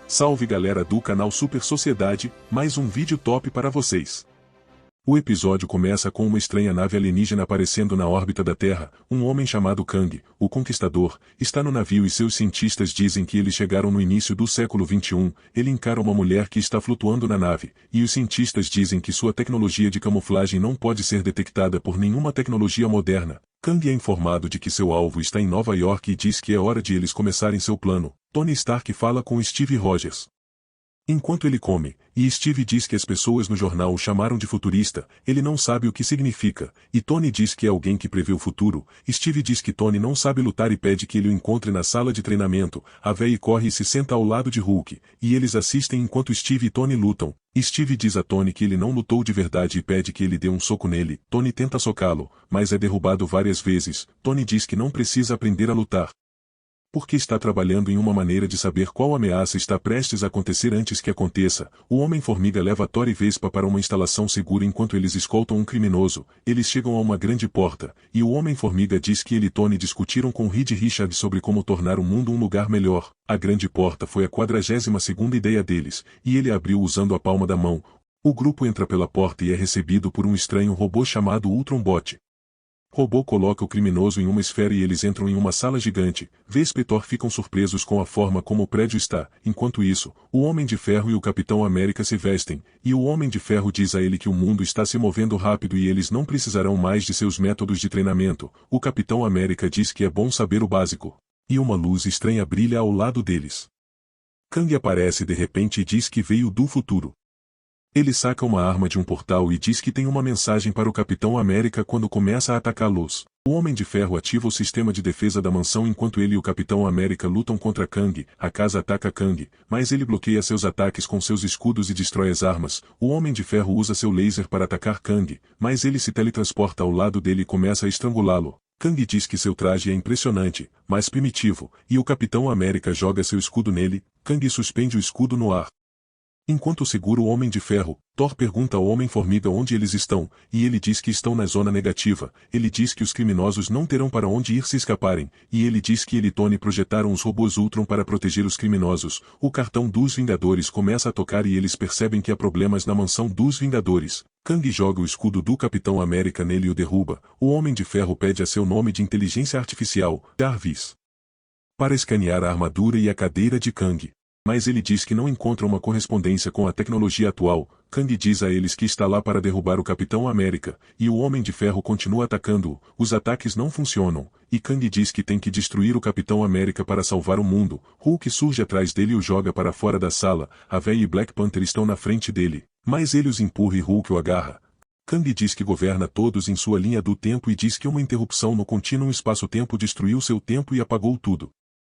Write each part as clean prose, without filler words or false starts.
Salve galera do canal Super Sociedade, mais um vídeo top para vocês. O episódio começa com uma estranha nave alienígena aparecendo na órbita da Terra. Um homem chamado Kang, o Conquistador, está no navio e seus cientistas dizem que eles chegaram no início do século XXI. Ele encara uma mulher que está flutuando na nave, e os cientistas dizem que sua tecnologia de camuflagem não pode ser detectada por nenhuma tecnologia moderna. Kang é informado de que seu alvo está em Nova York e diz que é hora de eles começarem seu plano. Tony Stark fala com Steve Rogers enquanto ele come, e Steve diz que as pessoas no jornal o chamaram de futurista. Ele não sabe o que significa, e Tony diz que é alguém que prevê o futuro. Steve diz que Tony não sabe lutar e pede que ele o encontre na sala de treinamento. A Véi corre e se senta ao lado de Hulk, e eles assistem enquanto Steve e Tony lutam. Steve diz a Tony que ele não lutou de verdade e pede que ele dê um soco nele. Tony tenta socá-lo, mas é derrubado várias vezes. Tony diz que não precisa aprender a lutar, porque está trabalhando em uma maneira de saber qual ameaça está prestes a acontecer antes que aconteça. O Homem-Formiga leva Thor e Vespa para uma instalação segura enquanto eles escoltam um criminoso. Eles chegam a uma grande porta, e o Homem-Formiga diz que ele e Tony discutiram com Reed Richards sobre como tornar o mundo um lugar melhor. A grande porta foi a 42ª ideia deles, e ele abriu usando a palma da mão. O grupo entra pela porta e é recebido por um estranho robô chamado Ultronbot. O robô coloca o criminoso em uma esfera e eles entram em uma sala gigante. Vespa e Thor ficam surpresos com a forma como o prédio está. Enquanto isso, o Homem de Ferro e o Capitão América se vestem, e o Homem de Ferro diz a ele que o mundo está se movendo rápido e eles não precisarão mais de seus métodos de treinamento. O Capitão América diz que é bom saber o básico. E uma luz estranha brilha ao lado deles. Kang aparece de repente e diz que veio do futuro. Ele saca uma arma de um portal e diz que tem uma mensagem para o Capitão América quando começa a atacá-los. O Homem de Ferro ativa o sistema de defesa da mansão enquanto ele e o Capitão América lutam contra Kang. A casa ataca Kang, mas ele bloqueia seus ataques com seus escudos e destrói as armas. O Homem de Ferro usa seu laser para atacar Kang, mas ele se teletransporta ao lado dele e começa a estrangulá-lo. Kang diz que seu traje é impressionante, mas primitivo, e o Capitão América joga seu escudo nele. Kang suspende o escudo no ar. Enquanto segura o Homem de Ferro, Thor pergunta ao Homem-Formiga onde eles estão, e ele diz que estão na zona negativa. Ele diz que os criminosos não terão para onde ir se escaparem, e ele diz que ele e Tony projetaram os robôs Ultron para proteger os criminosos. O cartão dos Vingadores começa a tocar e eles percebem que há problemas na mansão dos Vingadores. Kang joga o escudo do Capitão América nele e o derruba. O Homem de Ferro pede a seu nome de inteligência artificial, Jarvis, para escanear a armadura e a cadeira de Kang. Mas ele diz que não encontra uma correspondência com a tecnologia atual. Kang diz a eles que está lá para derrubar o Capitão América, e o Homem de Ferro continua atacando-o. Os ataques não funcionam, e Kang diz que tem que destruir o Capitão América para salvar o mundo. Hulk surge atrás dele e o joga para fora da sala. A Véia e Black Panther estão na frente dele, mas ele os empurra e Hulk o agarra. Kang diz que governa todos em sua linha do tempo e diz que uma interrupção no contínuo espaço-tempo destruiu seu tempo e apagou tudo.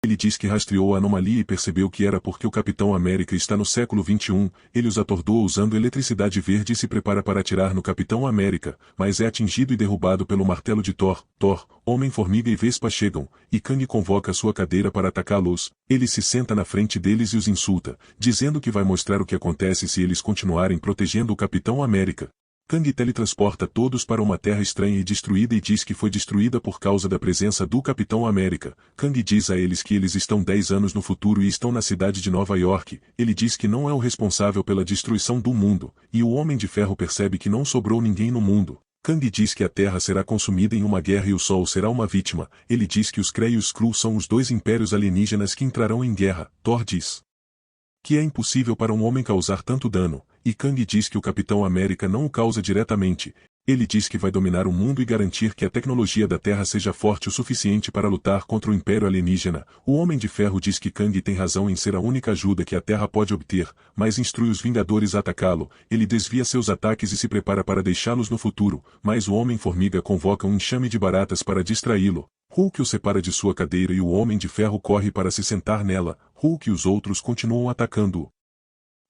Ele diz que rastreou a anomalia e percebeu que era porque o Capitão América está no século XXI. Ele os atordoa usando eletricidade verde e se prepara para atirar no Capitão América, mas é atingido e derrubado pelo martelo de Thor. Homem-Formiga e Vespa chegam, e Kang convoca sua cadeira para atacá-los. Ele se senta na frente deles e os insulta, dizendo que vai mostrar o que acontece se eles continuarem protegendo o Capitão América. Kang teletransporta todos para uma terra estranha e destruída e diz que foi destruída por causa da presença do Capitão América. Kang diz a eles que eles estão 10 anos no futuro e estão na cidade de Nova York. Ele diz que não é o responsável pela destruição do mundo, e o Homem de Ferro percebe que não sobrou ninguém no mundo. Kang diz que a Terra será consumida em uma guerra e o Sol será uma vítima. Ele diz que os Kree e os Skrull são os dois impérios alienígenas que entrarão em guerra. Thor diz que é impossível para um homem causar tanto dano, e Kang diz que o Capitão América não o causa diretamente. Ele diz que vai dominar o mundo e garantir que a tecnologia da Terra seja forte o suficiente para lutar contra o Império Alienígena. O Homem de Ferro diz que Kang tem razão em ser a única ajuda que a Terra pode obter, mas instrui os Vingadores a atacá-lo. Ele desvia seus ataques e se prepara para deixá-los no futuro, mas o Homem-Formiga convoca um enxame de baratas para distraí-lo. Hulk o separa de sua cadeira e o Homem de Ferro corre para se sentar nela. Hulk e os outros continuam atacando-o.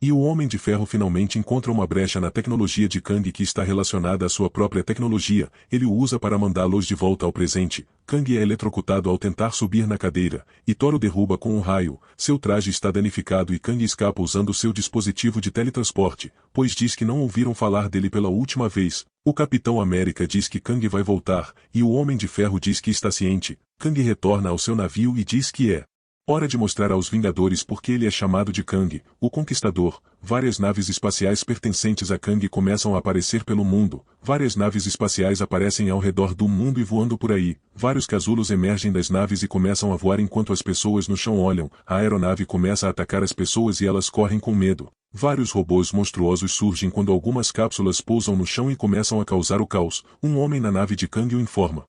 E o Homem de Ferro finalmente encontra uma brecha na tecnologia de Kang que está relacionada à sua própria tecnologia. Ele o usa para mandá-los de volta ao presente. Kang é eletrocutado ao tentar subir na cadeira, e Thor o derruba com um raio. Seu traje está danificado e Kang escapa usando seu dispositivo de teletransporte, pois diz que não ouviram falar dele pela última vez. O Capitão América diz que Kang vai voltar, e o Homem de Ferro diz que está ciente. Kang retorna ao seu navio e diz que é Hora de mostrar aos Vingadores por que ele é chamado de Kang, o Conquistador. Várias naves espaciais pertencentes a Kang começam a aparecer pelo mundo. Várias naves espaciais aparecem ao redor do mundo e voando por aí. Vários casulos emergem das naves e começam a voar enquanto as pessoas no chão olham. A aeronave começa a atacar as pessoas e elas correm com medo. Vários robôs monstruosos surgem quando algumas cápsulas pousam no chão e começam a causar o caos. Um homem na nave de Kang o informa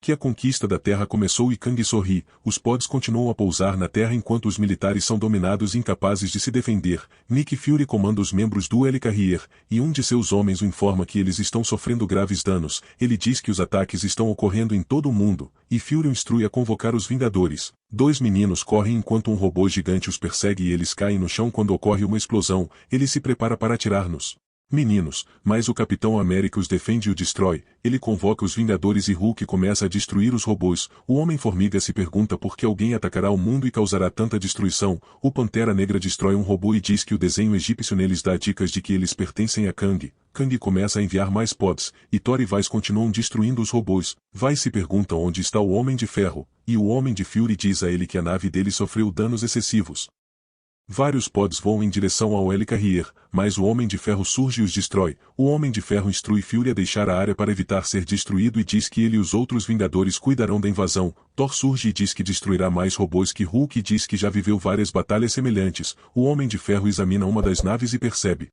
que a conquista da Terra começou e Kang sorri. Os pods continuam a pousar na Terra enquanto os militares são dominados e incapazes de se defender. Nick Fury comanda os membros do Helicarrier, e um de seus homens o informa que eles estão sofrendo graves danos. Ele diz que os ataques estão ocorrendo em todo o mundo, e Fury o instrui a convocar os Vingadores. Dois meninos correm enquanto um robô gigante os persegue e eles caem no chão quando ocorre uma explosão. Ele se prepara para atirar nos meninos, mas o Capitão América os defende e o destrói. Ele convoca os Vingadores e Hulk começa a destruir os robôs. O Homem-Formiga se pergunta por que alguém atacará o mundo e causará tanta destruição. O Pantera Negra destrói um robô e diz que o desenho egípcio neles dá dicas de que eles pertencem a Kang. Kang começa a enviar mais pods, e Thor e Vice continuam destruindo os robôs. Vice se pergunta onde está o Homem de Ferro, e o Homem de Fury diz a ele que a nave dele sofreu danos excessivos. Vários pods voam em direção ao Helicarrier, mas o Homem de Ferro surge e os destrói. O Homem de Ferro instrui Fury a deixar a área para evitar ser destruído e diz que ele e os outros Vingadores cuidarão da invasão. Thor surge e diz que destruirá mais robôs que Hulk e diz que já viveu várias batalhas semelhantes. O Homem de Ferro examina uma das naves e percebe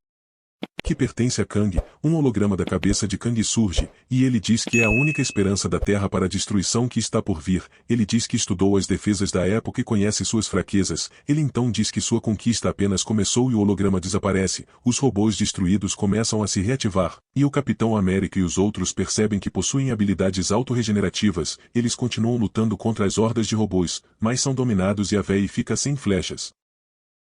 que pertence a Kang. Um holograma da cabeça de Kang surge, e ele diz que é a única esperança da Terra para a destruição que está por vir. Ele diz que estudou as defesas da época e conhece suas fraquezas. Ele então diz que sua conquista apenas começou e o holograma desaparece. Os robôs destruídos começam a se reativar, e o Capitão América e os outros percebem que possuem habilidades autorregenerativas. Eles continuam lutando contra as hordas de robôs, mas são dominados e a Véi fica sem flechas.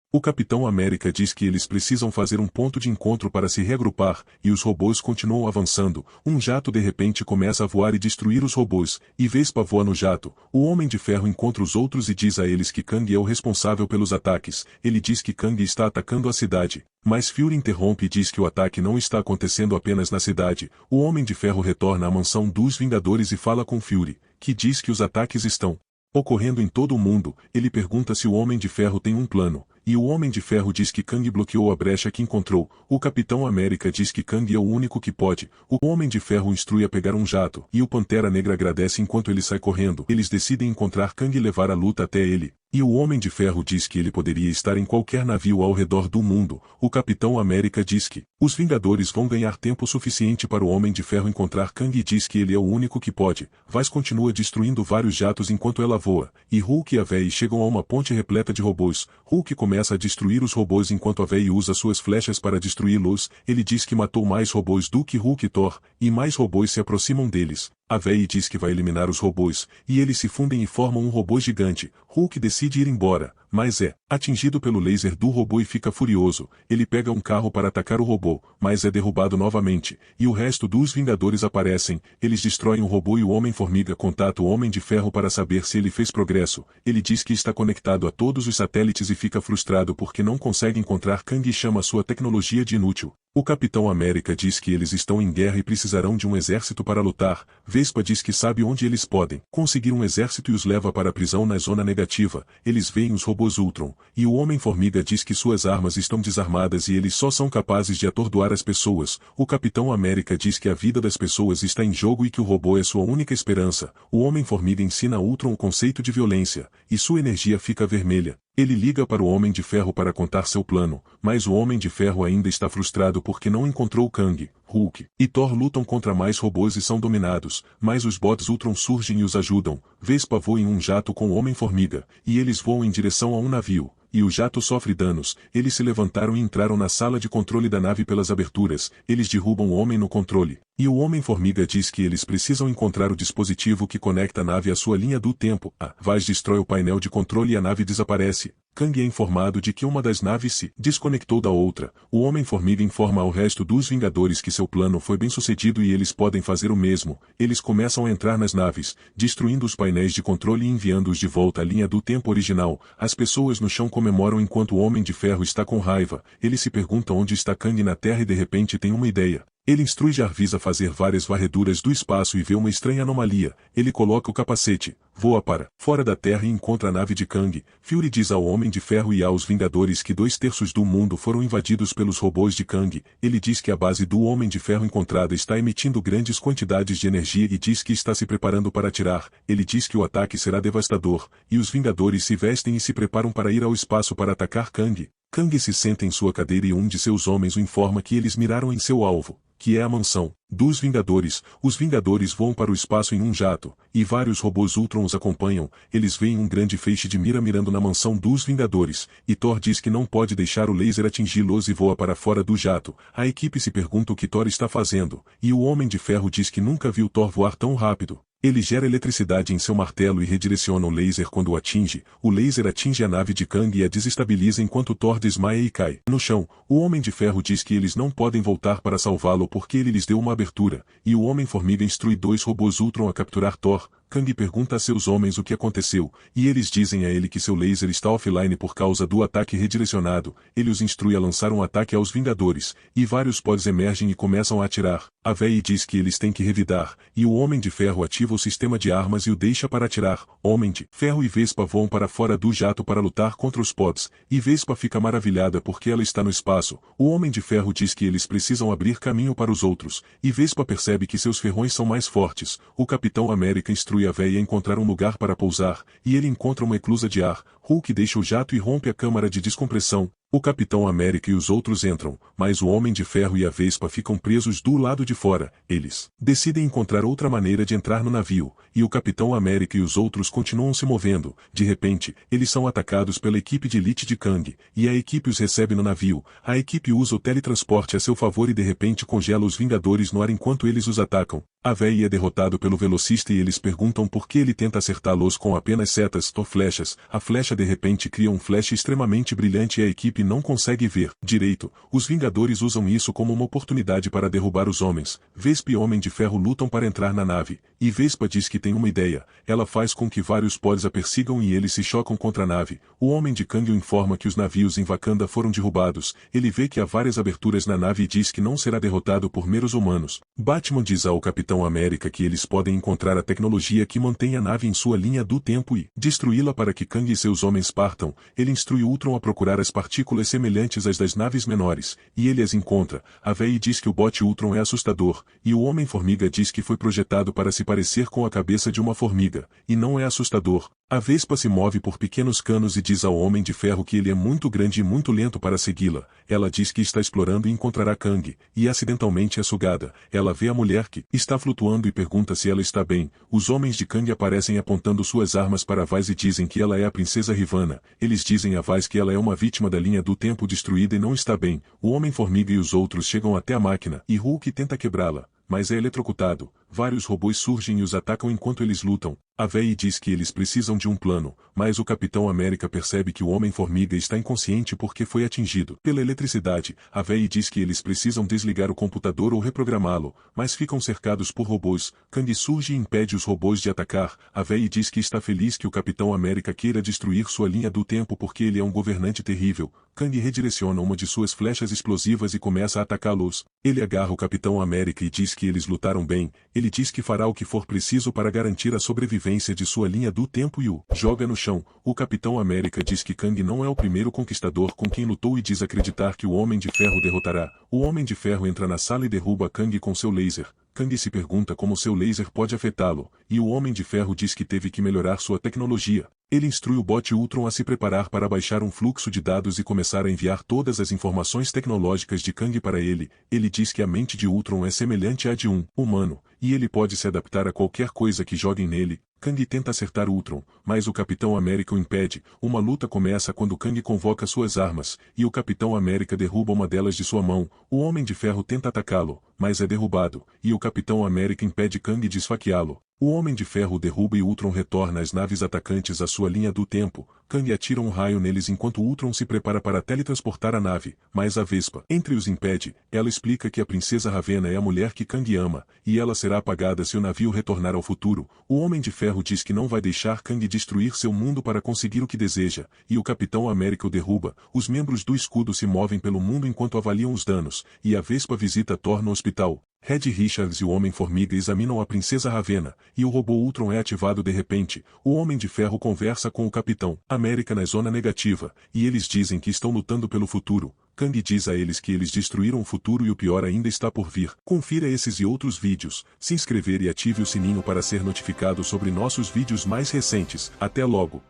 O Capitão América diz que eles precisam fazer um ponto de encontro para se reagrupar, e os robôs continuam avançando. Um jato de repente começa a voar e destruir os robôs, e Vespa voa no jato. O Homem de Ferro encontra os outros e diz a eles que Kang é o responsável pelos ataques. Ele diz que Kang está atacando a cidade, mas Fury interrompe e diz que o ataque não está acontecendo apenas na cidade. O Homem de Ferro retorna à mansão dos Vingadores e fala com Fury, que diz que os ataques estão ocorrendo em todo o mundo. Ele pergunta se o Homem de Ferro tem um plano, e o Homem de Ferro diz que Kang bloqueou a brecha que encontrou. O Capitão América diz que Kang é o único que pode. O Homem de Ferro instrui a pegar um jato, e o Pantera Negra agradece enquanto ele sai correndo. Eles decidem encontrar Kang e levar a luta até ele. E o Homem de Ferro diz que ele poderia estar em qualquer navio ao redor do mundo. O Capitão América diz que os Vingadores vão ganhar tempo suficiente para o Homem de Ferro encontrar Kang e diz que ele é o único que pode. Vice continua destruindo vários jatos enquanto ela voa, e Hulk e a Véi chegam a uma ponte repleta de robôs. Hulk começa a destruir os robôs enquanto a Véi usa suas flechas para destruí-los. Ele diz que matou mais robôs do que Hulk e Thor, e mais robôs se aproximam deles. A Véi diz que vai eliminar os robôs, e eles se fundem e formam um robô gigante. Hulk decide ir embora, mas é atingido pelo laser do robô e fica furioso. Ele pega um carro para atacar o robô, mas é derrubado novamente, e o resto dos Vingadores aparecem. Eles destroem o robô e o Homem-Formiga contata o Homem de Ferro para saber se ele fez progresso. Ele diz que está conectado a todos os satélites e fica frustrado porque não consegue encontrar Kang e chama sua tecnologia de inútil. O Capitão América diz que eles estão em guerra e precisarão de um exército para lutar. Vespa diz que sabe onde eles podem conseguir um exército e os leva para a prisão na zona negativa. Eles veem os robôs Ultron, e o Homem-Formiga diz que suas armas estão desarmadas e eles só são capazes de atordoar as pessoas. O Capitão América diz que a vida das pessoas está em jogo e que o robô é sua única esperança. O Homem-Formiga ensina a Ultron o conceito de violência, e sua energia fica vermelha. Ele liga para o Homem de Ferro para contar seu plano, mas o Homem de Ferro ainda está frustrado porque não encontrou Kang. Hulk e Thor lutam contra mais robôs e são dominados, mas os bots Ultron surgem e os ajudam. Vespa voa em um jato com o Homem-Formiga, e eles voam em direção a um navio, e o jato sofre danos. Eles se levantaram e entraram na sala de controle da nave pelas aberturas. Eles derrubam o homem no controle, e o Homem-Formiga diz que eles precisam encontrar o dispositivo que conecta a nave à sua linha do tempo. A Vice destrói o painel de controle e a nave desaparece. Kang é informado de que uma das naves se desconectou da outra. O Homem-Formiga informa ao resto dos Vingadores que seu plano foi bem sucedido e eles podem fazer o mesmo. Eles começam a entrar nas naves, destruindo os painéis de controle e enviando-os de volta à linha do tempo original. As pessoas no chão comemoram enquanto o Homem de Ferro está com raiva. Ele se pergunta onde está Kang na Terra e de repente tem uma ideia. Ele instrui Jarvis a fazer várias varreduras do espaço e vê uma estranha anomalia. Ele coloca o capacete, voa para fora da Terra e encontra a nave de Kang. Fury diz ao Homem de Ferro e aos Vingadores que 2/3 do mundo foram invadidos pelos robôs de Kang. Ele diz que a base do Homem de Ferro encontrada está emitindo grandes quantidades de energia e diz que está se preparando para atirar. Ele diz que o ataque será devastador, e os Vingadores se vestem e se preparam para ir ao espaço para atacar Kang. Kang se senta em sua cadeira e um de seus homens o informa que eles miraram em seu alvo, que é a mansão dos Vingadores. Os Vingadores voam para o espaço em um jato, e vários robôs Ultron os acompanham. Eles veem um grande feixe de mira mirando na mansão dos Vingadores, e Thor diz que não pode deixar o laser atingi-los e voa para fora do jato. A equipe se pergunta o que Thor está fazendo, e o Homem de Ferro diz que nunca viu Thor voar tão rápido. Ele gera eletricidade em seu martelo e redireciona o laser quando o atinge. O laser atinge a nave de Kang e a desestabiliza enquanto Thor desmaia e cai no chão. O Homem de Ferro diz que eles não podem voltar para salvá-lo porque ele lhes deu uma abertura, e o Homem-Formiga instrui 2 robôs Ultron a capturar Thor. Kang pergunta a seus homens o que aconteceu, e eles dizem a ele que seu laser está offline por causa do ataque redirecionado. Ele os instrui a lançar um ataque aos Vingadores, e vários pods emergem e começam a atirar. A Véi diz que eles têm que revidar, e o Homem de Ferro ativa o sistema de armas e o deixa para atirar. Homem de Ferro e Vespa voam para fora do jato para lutar contra os pods, e Vespa fica maravilhada porque ela está no espaço. O Homem de Ferro diz que eles precisam abrir caminho para os outros, e Vespa percebe que seus ferrões são mais fortes. O Capitão América instrui a Véia a encontrar um lugar para pousar, e ele encontra uma eclusa de ar. Hulk deixa o jato e rompe a câmara de descompressão. O Capitão América e os outros entram, mas o Homem de Ferro e a Vespa ficam presos do lado de fora. Eles decidem encontrar outra maneira de entrar no navio, e o Capitão América e os outros continuam se movendo. De repente, eles são atacados pela equipe de elite de Kang, e a equipe os recebe no navio. A equipe usa o teletransporte a seu favor e de repente congela os Vingadores no ar enquanto eles os atacam. A Véia é derrotado pelo velocista e eles perguntam por que ele tenta acertá-los com apenas setas ou flechas. A flecha de repente cria um flash extremamente brilhante e a equipe não consegue ver direito. Os Vingadores usam isso como uma oportunidade para derrubar os homens. Vespa e Homem de Ferro lutam para entrar na nave, e Vespa diz que tem uma ideia. Ela faz com que vários pods a persigam e eles se chocam contra a nave. O Homem de Kang o informa que os navios em Wakanda foram derrubados. Ele vê que há várias aberturas na nave e diz que não será derrotado por meros humanos. Batman diz ao Capitão América que eles podem encontrar a tecnologia que mantém a nave em sua linha do tempo e destruí-la para que Kang e seus homens partam. Ele instrui Ultron a procurar as partículas semelhantes às das naves menores, e ele as encontra. A Véi diz que o bot Ultron é assustador, e o Homem-Formiga diz que foi projetado para se parecer com a cabeça de uma formiga, e não é assustador. A Vespa se move por pequenos canos e diz ao Homem de Ferro que ele é muito grande e muito lento para segui-la. Ela diz que está explorando e encontrará Kang, e acidentalmente é sugada. Ela vê a mulher que está flutuando e pergunta se ela está bem. Os homens de Kang aparecem apontando suas armas para Vaz e dizem que ela é a princesa Ravonna. Eles dizem a Vaz que ela é uma vítima da linha do tempo destruída e não está bem. O Homem-Formiga e os outros chegam até a máquina, e Hulk tenta quebrá-la, mas é eletrocutado. Vários robôs surgem e os atacam enquanto eles lutam. A Véi diz que eles precisam de um plano, mas o Capitão América percebe que o Homem-Formiga está inconsciente porque foi atingido pela eletricidade. A Véi diz que eles precisam desligar o computador ou reprogramá-lo, mas ficam cercados por robôs. Kang surge e impede os robôs de atacar. A Véi diz que está feliz que o Capitão América queira destruir sua linha do tempo porque ele é um governante terrível. Kang redireciona uma de suas flechas explosivas e começa a atacá-los. Ele agarra o Capitão América e diz que eles lutaram bem. Ele diz que fará o que for preciso para garantir a sobrevivência de sua linha do tempo e o joga no chão. O Capitão América diz que Kang não é o primeiro conquistador com quem lutou e diz acreditar que o Homem de Ferro derrotará. O Homem de Ferro entra na sala e derruba Kang com seu laser. Kang se pergunta como seu laser pode afetá-lo, e o Homem de Ferro diz que teve que melhorar sua tecnologia. Ele instrui o bot Ultron a se preparar para baixar um fluxo de dados e começar a enviar todas as informações tecnológicas de Kang para ele. Ele diz que a mente de Ultron é semelhante à de um humano, e ele pode se adaptar a qualquer coisa que joguem nele. Kang tenta acertar Ultron, mas o Capitão América o impede. Uma luta começa quando Kang convoca suas armas, e o Capitão América derruba uma delas de sua mão. O Homem de Ferro tenta atacá-lo, mas é derrubado, e o Capitão América impede Kang de esfaqueá-lo. O Homem de Ferro derruba e Ultron retorna as naves atacantes à sua linha do tempo. Kang atira um raio neles enquanto Ultron se prepara para teletransportar a nave, mas a Vespa entre os impede. Ela explica que a Princesa Ravena é a mulher que Kang ama, e ela será apagada se o navio retornar ao futuro. O Homem de Ferro diz que não vai deixar Kang destruir seu mundo para conseguir o que deseja, e o Capitão América o derruba. Os membros do escudo se movem pelo mundo enquanto avaliam os danos, e a Vespa visita Thor no hospital. Reed Richards e o Homem-Formiga examinam a Princesa Ravena, e o robô Ultron é ativado de repente. O Homem de Ferro conversa com o Capitão América na zona negativa, e eles dizem que estão lutando pelo futuro. Kang diz a eles que eles destruíram o futuro e o pior ainda está por vir. Confira esses e outros vídeos, se inscrever e ative o sininho para ser notificado sobre nossos vídeos mais recentes. Até logo!